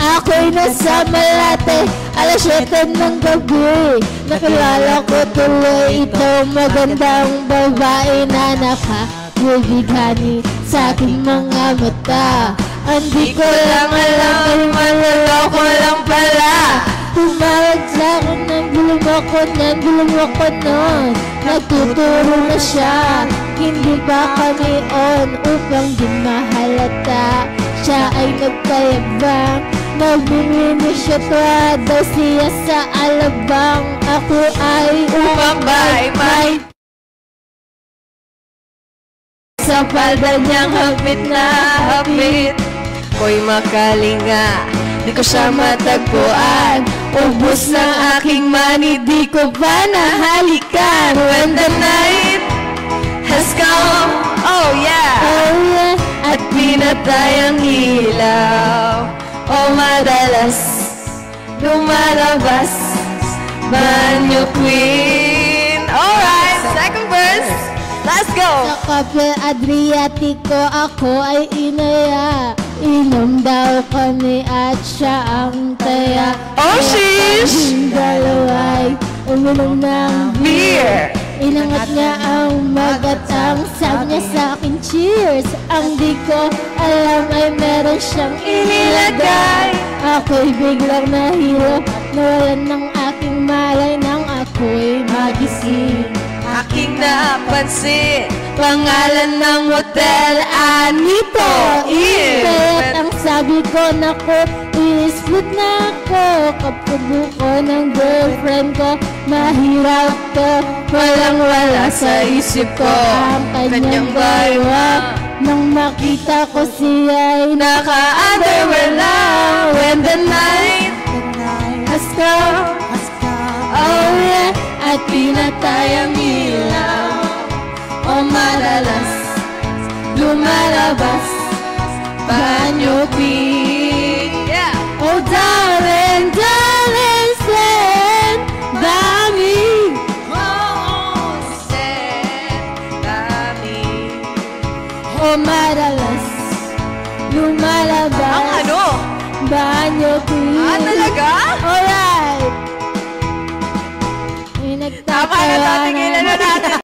Ako'y nasa Malate, alas 7 ng gabi. Nakilala ko tuloy itong magandang babae na nakabibighani sa aking mga mata. Hindi ko lang alam ay manloloko lang pala. Tumawag sa akin ng gulong ako nun. Nagtuturo na siya, hindi pa kami on upang di mahalata. Siya ay nagpayabang, nagmiminisyotra daw siya sa alabang. Ako ay umambay, may sa palda niyang hapit na hapit. Ko'y makalinga, di ko siya matagpuan. Ubus ng aking money, di ko pa nahalikan. When the night has come, oh yeah, at pinatay ang ilaw. Oh, madalas lumalabas, banyo queen. Alright, second verse, let's go! Sa Kape Adriatico ako ay inaya. Inom daw kami at siya ang taya. Oh, sheesh! Kaming dalawa'y uminom ng beer. Inangat niya ang magatang, sabi niya sa akin, cheers! Ang di ko alam ay meron siyang inilagay. Ako'y biglang nahilo, nawalan ng aking malay nang ako'y magising. Aking napansin, pangalan ng hotel, Anito Inn. Kaya't ang sabi ko, naku, i-split na ako. Kapag buko ng girlfriend ko, mahirap to. Walang wala sa isip ko ang kanyang baywa. Nang makita ko siya'y naka-underwear lang. When the night has come, oh yeah, at pinatay ang ilaw. O madalas lumalabas, banyo queen. Oh darling, darling, stand by me. Oh, stand by me. O madalas lumalabas, ang ano? Banyo queen. Ah, talaga? Alright. Tama na, tatigil na natin.